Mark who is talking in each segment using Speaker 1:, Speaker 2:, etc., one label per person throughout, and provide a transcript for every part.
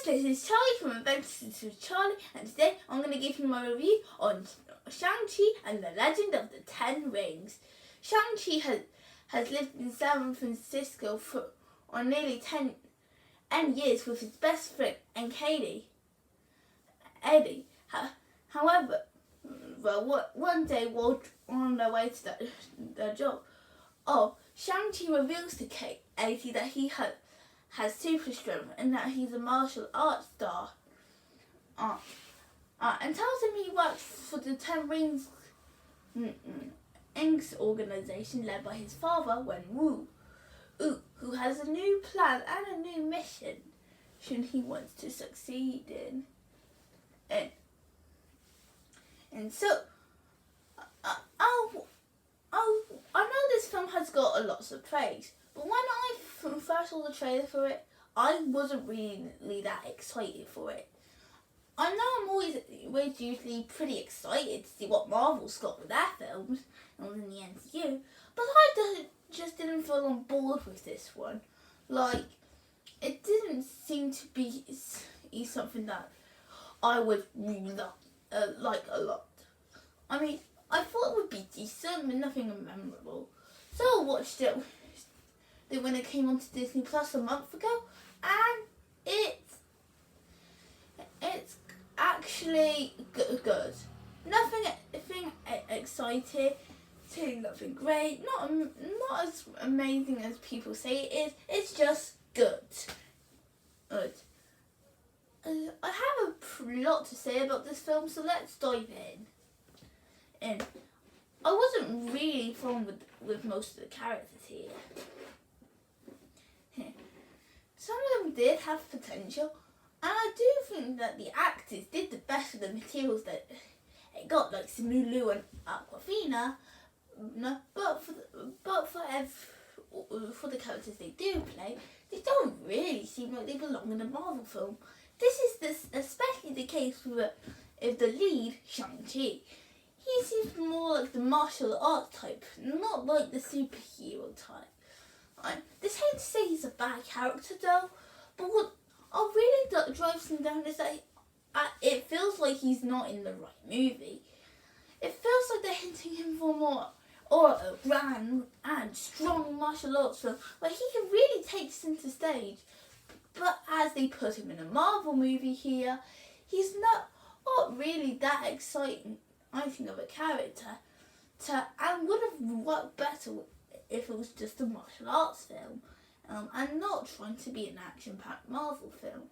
Speaker 1: this is Charlie from Adventures with Charlie, and today I'm going to give you my review on Shang-Chi and the Legend of the Ten Rings. Shang-Chi has lived in San Francisco for nearly 10 years with his best friend and Eddie. However, one day while on their way to their job, Shang-Chi reveals to Eddie that he has super strength and that he's a martial arts star. And tells him he works for the Ten Rings Inc. organization led by his father, Wen Wu, who has a new plan and a new mission he wants to succeed in. And so, I know this film has got a lot of praise, but when I first saw the trailer for it, I wasn't really that excited for it. I know I'm always usually pretty excited to see what Marvel's got with their films and in the MCU, but I just didn't feel on board with this one. Like, it didn't seem to be something that I would really like a lot. I mean, I thought it would be decent, but nothing memorable. So I watched it when it came onto Disney Plus a month ago, and it's actually good. Nothing exciting, nothing great, not as amazing as people say it is. It's just good. I have a lot to say about this film, so let's dive in. And I wasn't really fond with most of the characters here. Some of them did have potential, and I do think that the actors did the best with the materials that it got, like Simulu and Aquafina. But for the characters they do play, they don't really seem like they belong in a Marvel film. This is especially the case with the lead, Shang-Chi. He seems more like the martial arts type, not like the superhero type. This ain't to say he's a bad character though, but what really drives him down is that it feels like he's not in the right movie. It feels like they're hinting him for more or a grand and strong martial arts film where he can really take center stage. But as they put him in a Marvel movie here, he's not really that exciting, I think, of a character, and would have worked better if it was just a martial arts film, and not trying to be an action-packed Marvel film.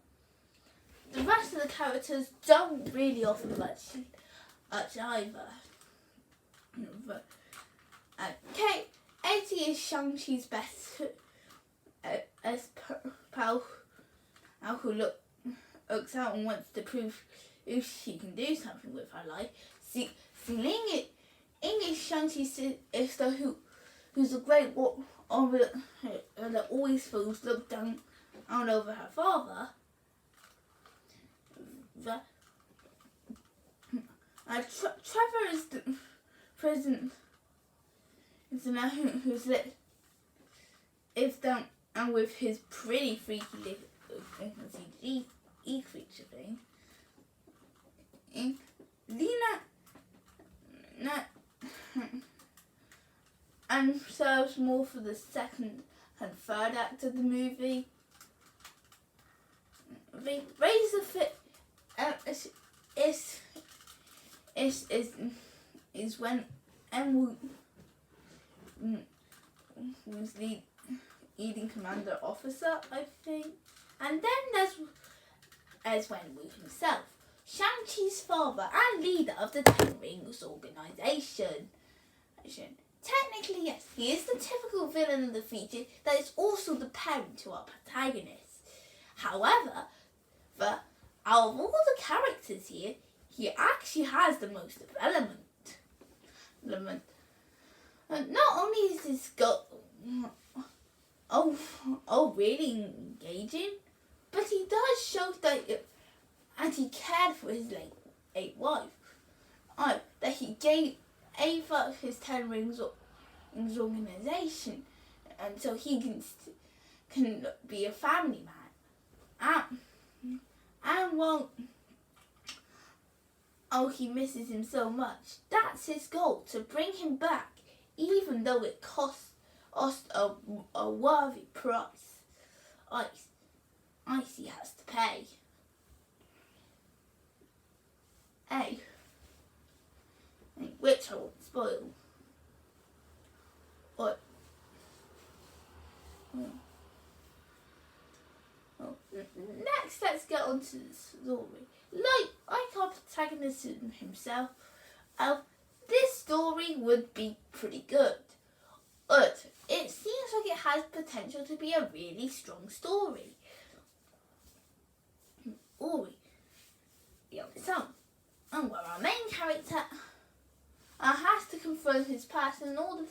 Speaker 1: The rest of the characters don't really offer much either. Katie is Shang-Chi's best as pal who looks out and wants to prove if she can do something with her life. Ling is Shang-Chi's sister who's a great warrior that always feels looked down over her father. Trevor is the president who's lives down and with his pretty freaky creature thing. And Lena and serves more for the second and third act of the movie. The Razor is when Emwu was the leading commander officer, I think. And then there's Wen Wu himself, Shang-Chi's father and leader of the Ten Rings organization. Technically, yes, he is the typical villain of the feature that is also the parent to our protagonist. However, out of all the characters here, he actually has the most development. Not only is this really engaging, but he does show that and he cared for his late wife. That he gave up his Ten Rings organization, and so he can be a family man. Shang won't. Oh, he misses him so much. That's his goal, to bring him back, even though it costs us a worthy price. Icy has to pay. Which I won't spoil. But next, let's get on to the story. Like our protagonist himself, this story would be pretty good. But it seems like it has potential to be a really strong story. Where our main character has to confront his past in order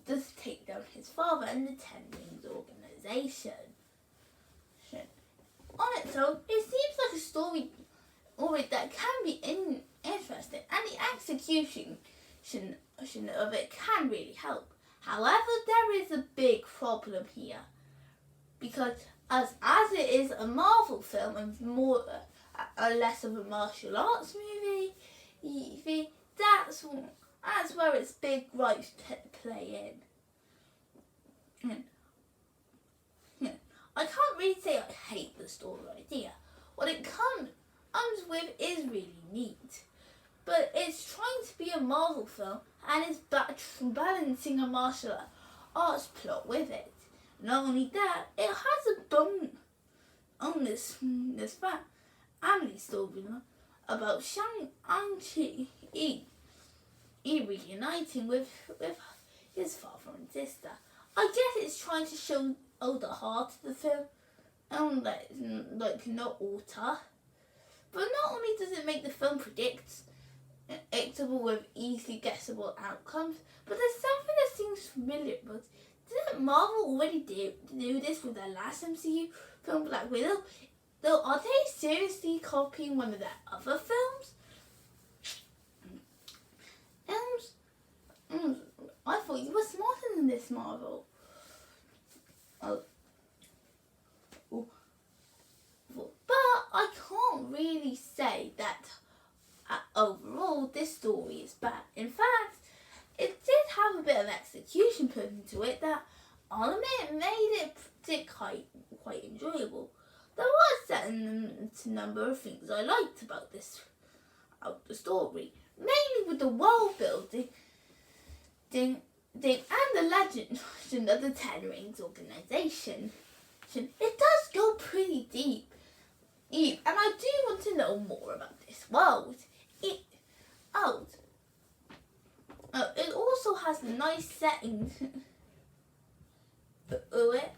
Speaker 1: to take down his father and the Ten Rings organization. On its own, it seems like a story that can be interesting, and the execution of it can really help. However, there is a big problem here, because as it is a Marvel film and more less of a martial arts movie, that's where its big gripes play in. I can't really say I hate the story idea. What it comes with is really neat, but it's trying to be a Marvel film and it's balancing a martial arts plot with it. Not only that, it has a bonus family story about Shang-Chi reuniting with his father and sister. I guess it's trying to show the heart of the film, not alter. But not only does it make the film predictable with easily guessable outcomes, but there's something that seems familiar. But didn't Marvel already do this with their last MCU film, Black Widow? Though, are they seriously copying one of their other films? I thought you were smarter than this, Marvel. But I can't really say that overall this story is bad. In fact, it did have a bit of execution put into it that, I'll admit, made it quite enjoyable. There was a certain number of things I liked about the story, mainly with the world building and the legend of the Ten Rings organization. It does go pretty deep, and I do want to know more about this world. It also has a nice setting to it,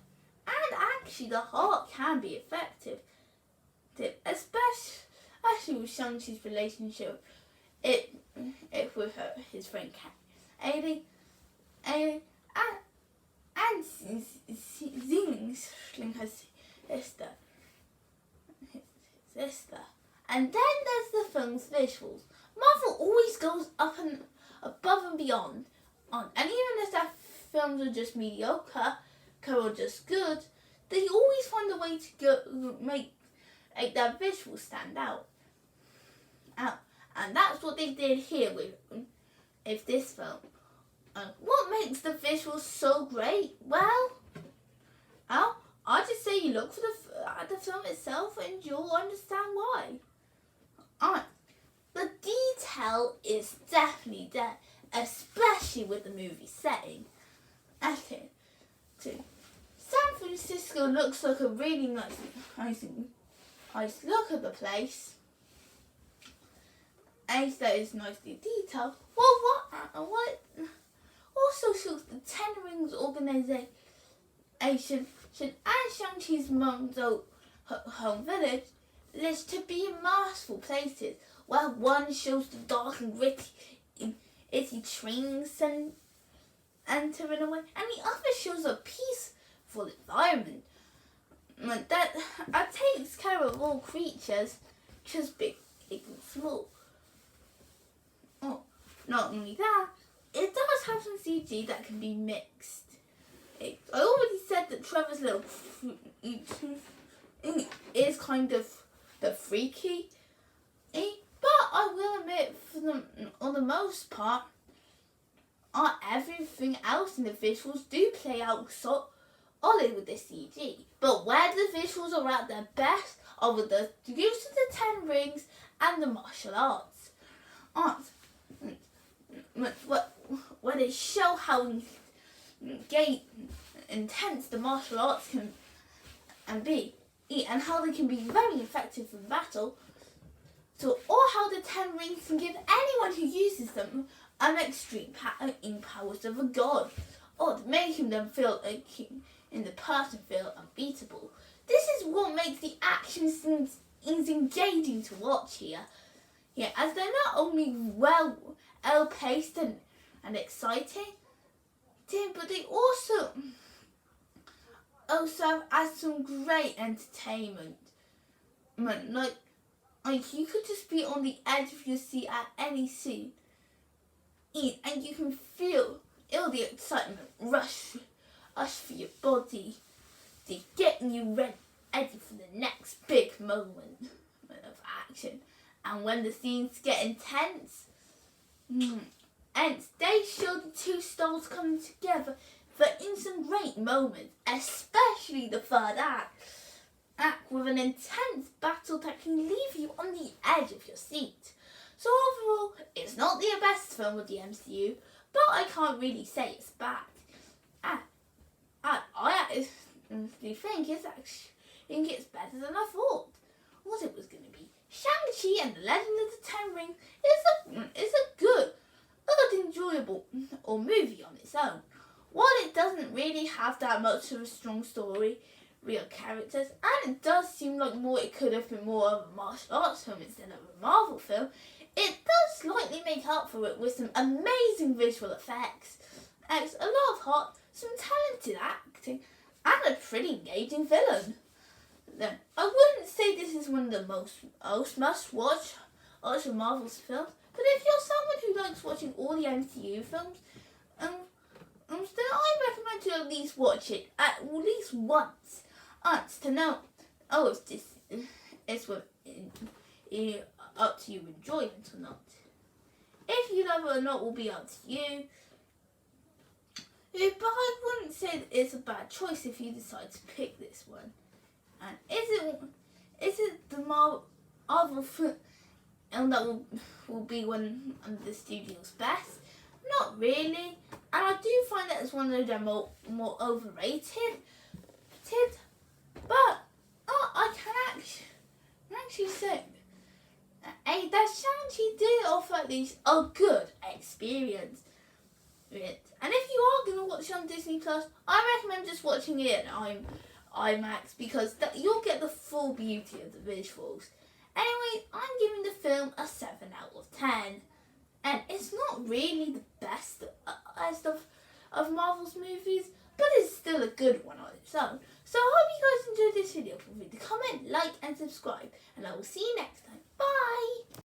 Speaker 1: and actually the heart can be effective, especially with Shang-Chi's relationship with his friend Ailey, and Zing's sister. And then there's the film's visuals. Marvel always goes up and above and beyond, and even if their films are just mediocre or just good, they always find a way to make their visuals stand out. And that's what they did here with this film. What makes the visuals so great? Well, I'll just say you look at the film itself and you'll understand why. The detail is definitely there, especially with the movie setting. Okay, San Francisco looks like a really nice look at the place. And that is nicely detailed. Well, what also shows the Ten Rings organization and Shang-Chi's mom's home village is to be masterful places, where one shows the dark and gritty training center in a way, and the other shows a peaceful environment that takes care of all creatures, just big and small. Not only that, it does have some CG that can be mixed. I already said that Trevor's little is kind of the freaky. But I will admit, on the most part, everything else in the visuals do play out solid with the CG. But where the visuals are at their best are with the use of the 10 rings and the martial arts. Where they show how intense the martial arts can be, and how they can be very effective in battle. So, or how the 10 rings can give anyone who uses them an extreme powers of a god, or making them feel like in the person feel unbeatable. This is what makes the action scenes engaging to watch here. As they're not only well paced and exciting, but they also add some great entertainment. Like you could just be on the edge of your seat at any scene, and you can feel the excitement rush through your body, to getting you ready for the next big moment of action. And when the scenes get intense, and they show the two styles coming together for some great moments, especially the third act with an intense battle that can leave you on the edge of your seat. So overall, it's not the best film of the MCU, but I can't really say it's bad. I actually think it's better than I thought. What it was going to be. Shang-Chi and the Legend of the Ten Rings is a good, enjoyable movie on its own. While it doesn't really have that much of a strong story, real characters, and it does seem like it could have been more of a martial arts film instead of a Marvel film, it does slightly make up for it with some amazing visual effects, a lot of heart, some talented acting, and a pretty engaging villain. Then, I wouldn't say this is one of the most must-watch of Marvel's films, but if you're someone who likes watching all the MCU films, then I recommend you at least watch it at least once, to know, if this is up to you enjoyment or not. If you love it or not will be up to you. But I wouldn't say that it's a bad choice if you decide to pick this one. And is it the Marvel film that will be one of the studio's best? Not really. And I do find that it's one of their more overrated. But I can actually say that Shang-Chi did offer at least a good experience. And if you are going to watch it on Disney Plus, I recommend just watching it in IMAX, because you'll get the full beauty of the visuals. Anyway, I'm giving the film a 7 out of 10. And it's not really the best of Marvel's movies, but it's still a good one on its own. So I hope you guys enjoyed this video. Feel free to comment, like and subscribe, and I will see you next time. Bye!